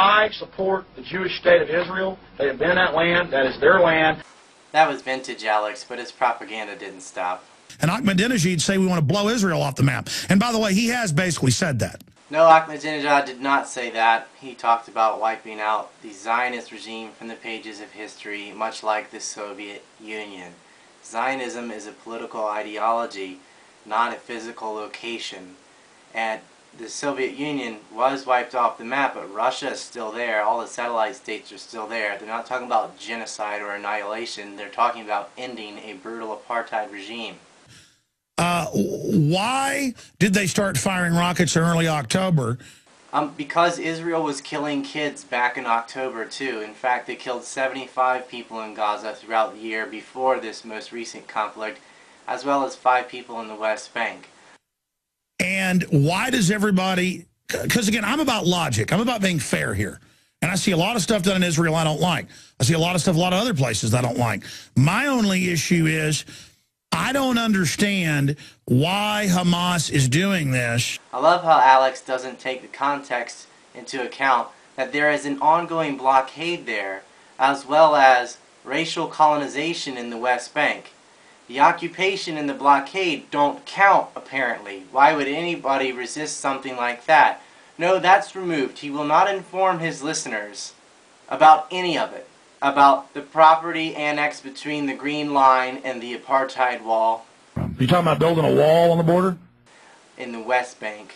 I support the Jewish state of Israel. They have been that land. That is their land. That was vintage, Alex, but his propaganda didn't stop. And Ahmadinejad say we want to blow Israel off the map. And by the way, he has basically said that. No, Ahmadinejad did not say that. He talked about wiping out the Zionist regime from the pages of history, much like the Soviet Union. Zionism is a political ideology, not a physical location. And the Soviet Union was wiped off the map, but Russia is still there. All the satellite states are still there. They're not talking about genocide or annihilation. They're talking about ending a brutal apartheid regime. Why did they start firing rockets in early October? Because Israel was killing kids back in October too. In fact, they killed 75 people in Gaza throughout the year before this most recent conflict, as well as 5 people in the West Bank. And why does everybody, because again, I'm about logic. I'm about being fair here. And I see a lot of stuff done in Israel I don't like. I see a lot of stuff a lot of other places I don't like. My only issue is I don't understand why Hamas is doing this. I love how Alex doesn't take the context into account that there is an ongoing blockade there, as well as racial colonization in the West Bank. The occupation and the blockade don't count, apparently. Why would anybody resist something like that? No, that's removed. He will not inform his listeners about any of it. About the property annexed between the Green Line and the apartheid wall. You talking about building a wall on the border? In the West Bank.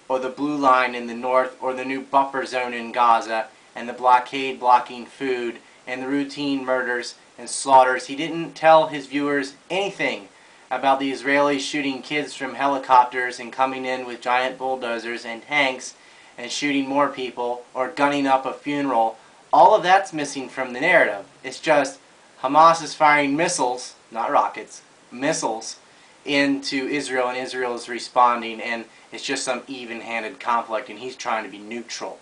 Or the Blue Line in the north, or the new buffer zone in Gaza, and the blockade blocking food, and the routine murders and slaughters. He didn't tell his viewers anything about the Israelis shooting kids from helicopters and coming in with giant bulldozers and tanks and shooting more people, or gunning up a funeral. All of that's missing from the narrative. It's just Hamas is firing missiles, not rockets, missiles, into Israel, and Israel is responding, and it's just some even-handed conflict, and he's trying to be neutral.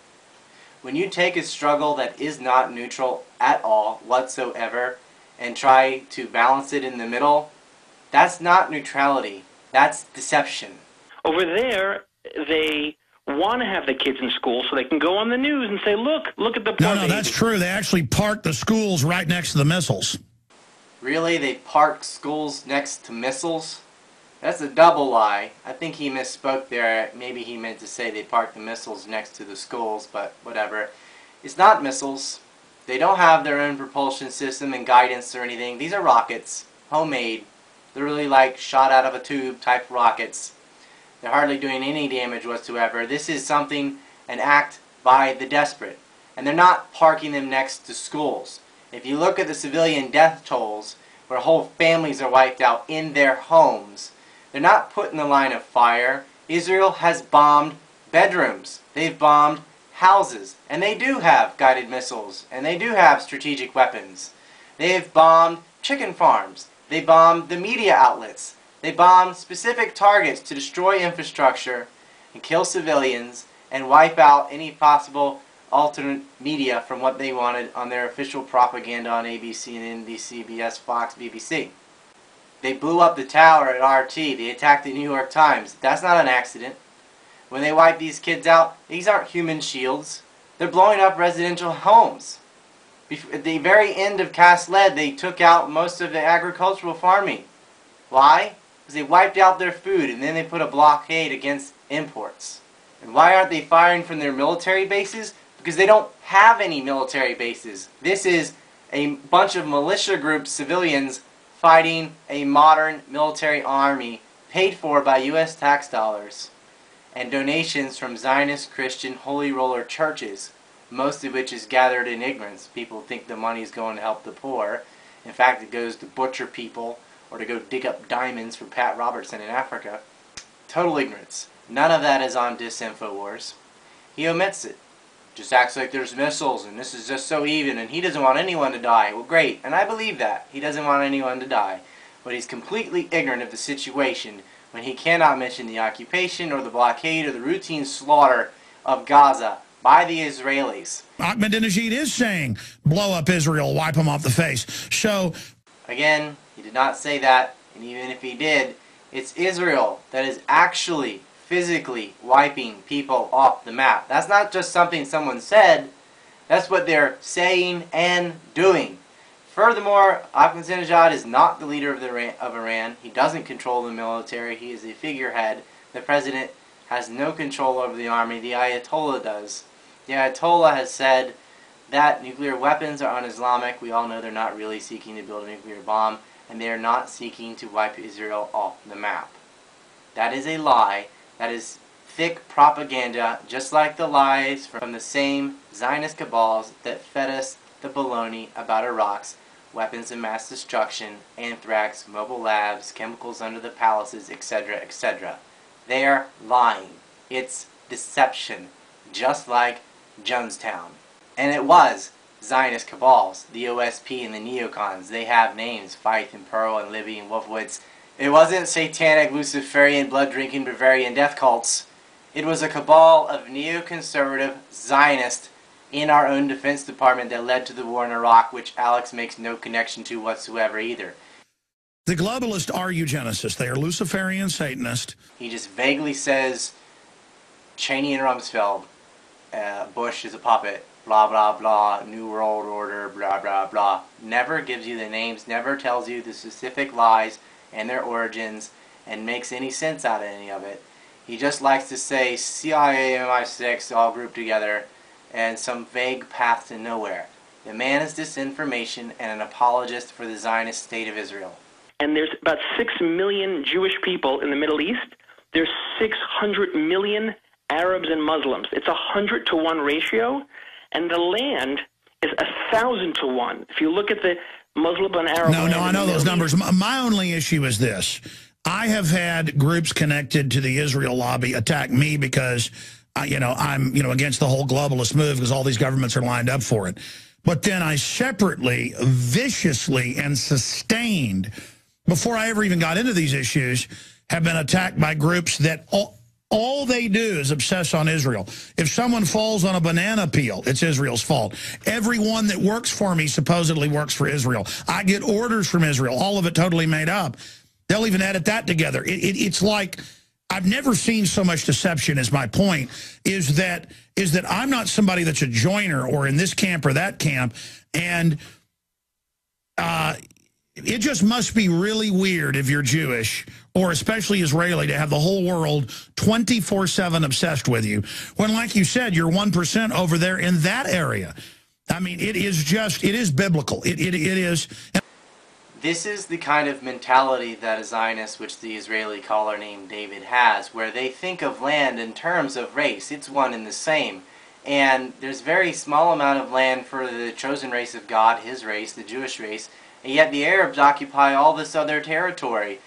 When you take a struggle that is not neutral at all, whatsoever, and try to balance it in the middle, that's not neutrality. That's deception. Over there, they want to have the kids in school so they can go on the news and say, look at the poor No, that's true. They actually park the schools right next to the missiles. Really? They park schools next to missiles? That's a double lie. I think he misspoke there. Maybe he meant to say they park the missiles next to the schools, but whatever. It's not missiles. They don't have their own propulsion system and guidance or anything. These are rockets, homemade. They're really like shot out of a tube type rockets. They're hardly doing any damage whatsoever. This is something, an act by the desperate. And they're not parking them next to schools. If you look at the civilian death tolls, where whole families are wiped out in their homes, they're not put in the line of fire. Israel has bombed bedrooms. They've bombed houses. And they do have guided missiles. And they do have strategic weapons. They've bombed chicken farms. They bombed the media outlets. They bombed specific targets to destroy infrastructure and kill civilians and wipe out any possible alternate media from what they wanted on their official propaganda on ABC and NBC, CBS, Fox, BBC. They blew up the tower at RT. They attacked the New York Times. That's not an accident. When they wipe these kids out, these aren't human shields. They're blowing up residential homes. At the very end of Cast Lead, they took out most of the agricultural farming. Why? Because they wiped out their food, and then they put a blockade against imports. And why aren't they firing from their military bases? Because they don't have any military bases. This is a bunch of militia group civilians fighting a modern military army paid for by U.S. tax dollars and donations from Zionist Christian holy roller churches, most of which is gathered in ignorance. People think the money is going to help the poor. In fact, it goes to butcher people or to go dig up diamonds for Pat Robertson in Africa. Total ignorance. None of that is on DisinfoWars. He omits it. Just acts like there's missiles and this is just so even and he doesn't want anyone to die. Well, great, and I believe that. He doesn't want anyone to die. But he's completely ignorant of the situation when he cannot mention the occupation or the blockade or the routine slaughter of Gaza by the Israelis. Ahmadinejad is saying, blow up Israel, wipe them off the face. So, again, he did not say that, and even if he did, it's Israel that is actually physically wiping people off the map. That's not just something someone said. That's what they're saying and doing. Furthermore, Ahmadinejad is not the leader of Iran. He doesn't control the military. He is a figurehead. The president has no control over the army. The Ayatollah does. The Ayatollah has said that nuclear weapons are un-Islamic. We all know they're not really seeking to build a nuclear bomb, and they are not seeking to wipe Israel off the map. That is a lie. That is thick propaganda, just like the lies from the same Zionist cabals that fed us the baloney about Iraq's weapons of mass destruction, anthrax, mobile labs, chemicals under the palaces, etc., etc. They're lying. It's deception, just like Jonestown. And it was Zionist cabals, the OSP and the neocons. They have names, Feith and Pearl and Libby and Wolfowitz. It wasn't satanic, Luciferian, blood-drinking Bavarian death cults. It was a cabal of neoconservative Zionists in our own Defense Department that led to the war in Iraq, which Alex makes no connection to whatsoever either. The globalists are eugenicists. They are Luciferian Satanists. He just vaguely says Cheney and Rumsfeld, Bush is a puppet, blah, blah, blah, New World Order, blah, blah, blah. Never gives you the names, never tells you the specific lies and their origins, and makes any sense out of any of it. He just likes to say CIA, MI6, all grouped together, and some vague path to nowhere. The man is disinformation and an apologist for the Zionist state of Israel. And there's about 6 million Jewish people in the Middle East. There's 600 million Arabs and Muslims. It's 100 to 1 ratio, and the land is 1,000 to 1. If you look at the Muslim and Arab No, I know those numbers. My only issue is this. I have had groups connected to the Israel lobby attack me because, I'm against the whole globalist move because all these governments are lined up for it. But then I separately, viciously, and sustained, before I ever even got into these issues, have been attacked by groups that all they do is obsess on Israel. If someone falls on a banana peel, it's Israel's fault. Everyone that works for me supposedly works for Israel. I get orders from Israel, all of it totally made up. They'll even edit that together. It's like, I've never seen so much deception, is my point, is that I'm not somebody that's a joiner or in this camp or that camp, and it just must be really weird if you're Jewish, or especially Israeli, to have the whole world 24/7 obsessed with you, when, like you said, you're 1% over there in that area. I mean, it is biblical. It is. This is the kind of mentality that a Zionist, which the Israeli caller named David has, where they think of land in terms of race. It's one and the same. And there's very small amount of land for the chosen race of God, his race, the Jewish race, and yet the Arabs occupy all this other territory.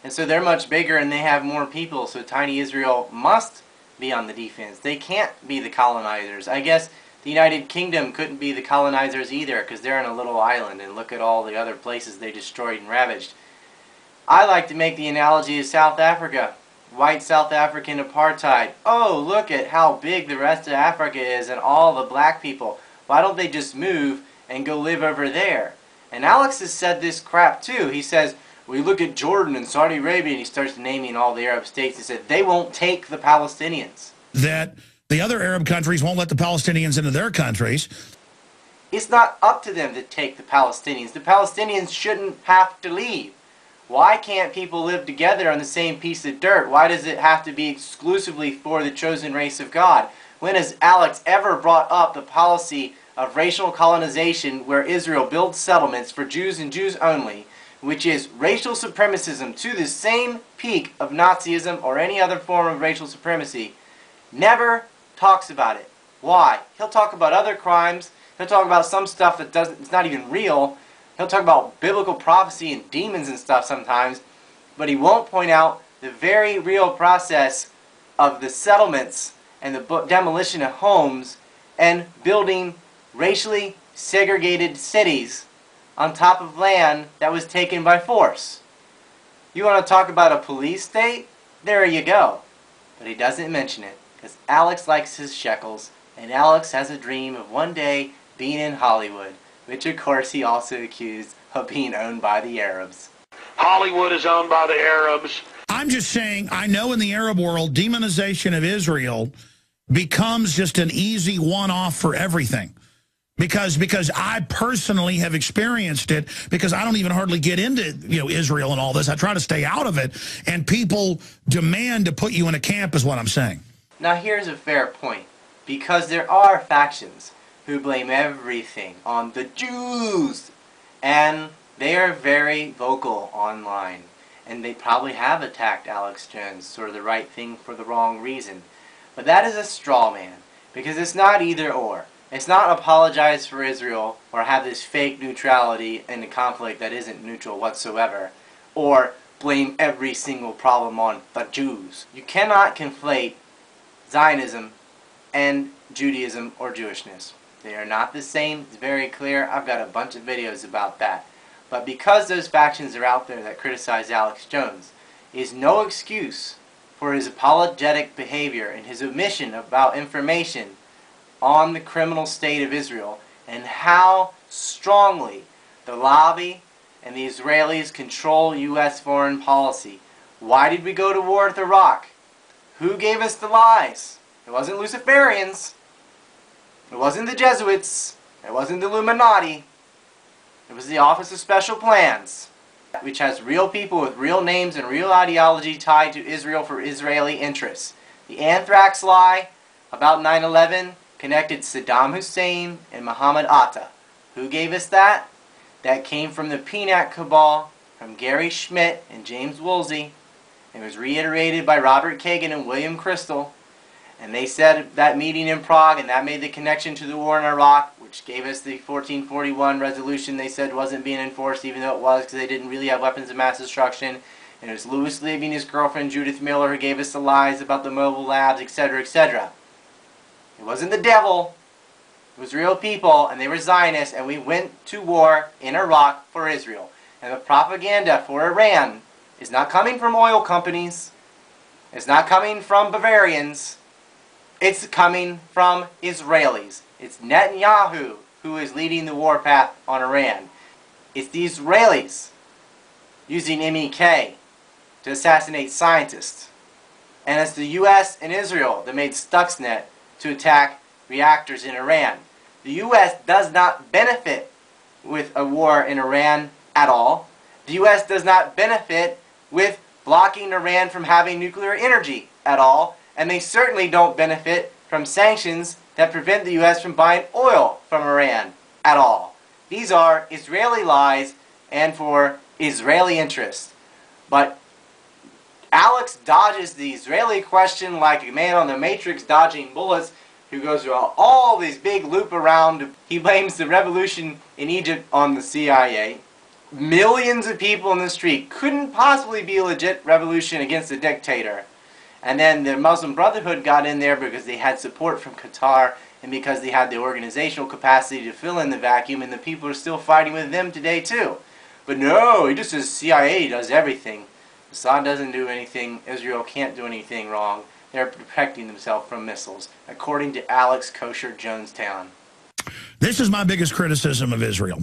And so they're much bigger and they have more people, so tiny Israel must be on the defense. They can't be the colonizers. I guess the United Kingdom couldn't be the colonizers either because they're on a little island, and look at all the other places they destroyed and ravaged. I like to make the analogy of South Africa. White South African apartheid. Oh, look at how big the rest of Africa is and all the black people. Why don't they just move and go live over there? And Alex has said this crap too. He says, we look at Jordan and Saudi Arabia, and he starts naming all the Arab states. He said, they won't take the Palestinians. That the other Arab countries won't let the Palestinians into their countries. It's not up to them to take the Palestinians. The Palestinians shouldn't have to leave. Why can't people live together on the same piece of dirt? Why does it have to be exclusively for the chosen race of God? When has Alex ever brought up the policy of racial colonization where Israel builds settlements for Jews and Jews only, which is racial supremacism to the same peak of Nazism or any other form of racial supremacy? Never talks about it. Why? He'll talk about other crimes. He'll talk about some stuff that it's not even real. He'll talk about biblical prophecy and demons and stuff sometimes, but he won't point out the very real process of the settlements and the demolition of homes and building racially segregated cities on top of land that was taken by force. You want to talk about a police state? There you go. But he doesn't mention it because Alex likes his shekels, and Alex has a dream of one day being in Hollywood, which of course he also accused of being owned by the Arabs. Hollywood is owned by the Arabs. I'm just saying, I know in the Arab world, demonization of Israel becomes just an easy one-off for everything. Because I personally have experienced it, because I don't even hardly get into Israel and all this. I try to stay out of it, and people demand to put you in a camp is what I'm saying. Now here's a fair point, because there are factions who blame everything on the Jews, and they are very vocal online, and they probably have attacked Alex Jones, sort of the right thing for the wrong reason. But that is a straw man, because it's not either or. It's not apologize for Israel or have this fake neutrality in a conflict that isn't neutral whatsoever, or blame every single problem on the Jews. You cannot conflate Zionism and Judaism or Jewishness. They are not the same. It's very clear. I've got a bunch of videos about that. But because those factions are out there that criticize Alex Jones, is no excuse for his apologetic behavior and his omission about information on the criminal state of Israel and how strongly the lobby and the Israelis control U.S. foreign policy. Why did we go to war with Iraq? Who gave us the lies? It wasn't Luciferians. It wasn't the Jesuits. It wasn't the Illuminati. It was the Office of Special Plans, which has real people with real names and real ideology tied to Israel for Israeli interests. The anthrax lie about 9/11 connected Saddam Hussein and Muhammad Atta. Who gave us that? That came from the Peanut Cabal, from Gary Schmidt and James Woolsey. It was reiterated by Robert Kagan and William Crystal. And they said at that meeting in Prague, and that made the connection to the war in Iraq, which gave us the 1441 resolution they said wasn't being enforced, even though it was, because they didn't really have weapons of mass destruction. And it was Louis Levy and his girlfriend Judith Miller who gave us the lies about the mobile labs, etc., etc. It wasn't the devil. It was real people, and they were Zionists, and we went to war in Iraq for Israel. And the propaganda for Iran is not coming from oil companies. It's not coming from Bavarians. It's coming from Israelis. It's Netanyahu who is leading the warpath on Iran. It's the Israelis using MEK to assassinate scientists. And it's the U.S. and Israel that made Stuxnet to attack reactors in Iran. The U.S. does not benefit with a war in Iran at all. The U.S. does not benefit with blocking Iran from having nuclear energy at all. And they certainly don't benefit from sanctions that prevent the U.S. from buying oil from Iran at all. These are Israeli lies and for Israeli interests. But Alex dodges the Israeli question like a man on the Matrix dodging bullets, who goes through all these big loop around. He blames the revolution in Egypt on the CIA. Millions of people in the street. Couldn't possibly be a legit revolution against a dictator. And then the Muslim Brotherhood got in there because they had support from Qatar and because they had the organizational capacity to fill in the vacuum, and the people are still fighting with them today too. But no, he just says CIA does everything. Assad doesn't do anything. Israel can't do anything wrong. They're protecting themselves from missiles, according to Alex Kosher Jonestown. This is my biggest criticism of Israel.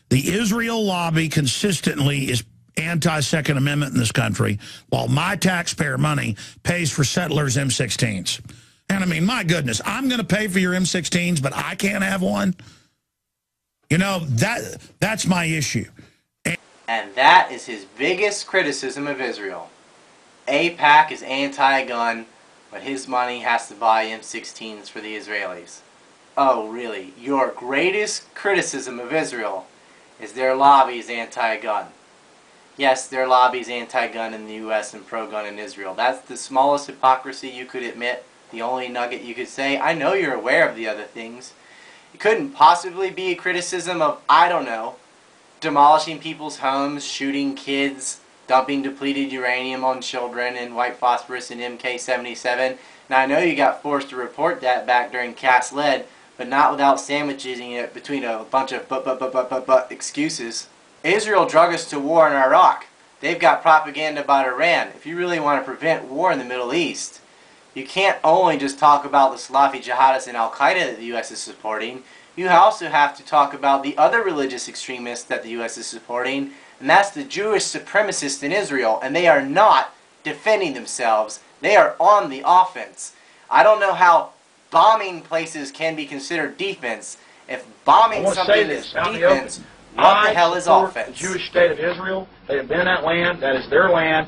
The Israel lobby consistently is anti-Second Amendment in this country, while my taxpayer money pays for settlers' M16s. And I mean, my goodness, I'm going to pay for your M16s, but I can't have one? You know, that's my issue. And that is his biggest criticism of Israel. AIPAC is anti-gun, but his money has to buy M16s for the Israelis. Oh, really? Your greatest criticism of Israel is their lobby is anti-gun. Yes, their lobby is anti-gun in the U.S. and pro-gun in Israel. That's the smallest hypocrisy you could admit, the only nugget you could say. I know you're aware of the other things. It couldn't possibly be a criticism of, I don't know, demolishing people's homes, shooting kids, dumping depleted uranium on children and white phosphorus and MK77. Now I know you got forced to report that back during Cast Lead, but not without sandwiching it between a bunch of but excuses. Israel drug us to war in Iraq. They've got propaganda about Iran. If you really want to prevent war in the Middle East, you can't only just talk about the Salafi jihadists and Al-Qaeda that the U.S. is supporting. You also have to talk about the other religious extremists that the U.S. is supporting, and that's the Jewish supremacists in Israel, and they are not defending themselves. They are on the offense. I don't know how bombing places can be considered defense. If bombing something is defense, what the hell is offense? The Jewish state of Israel. They have been in that land. That is their land.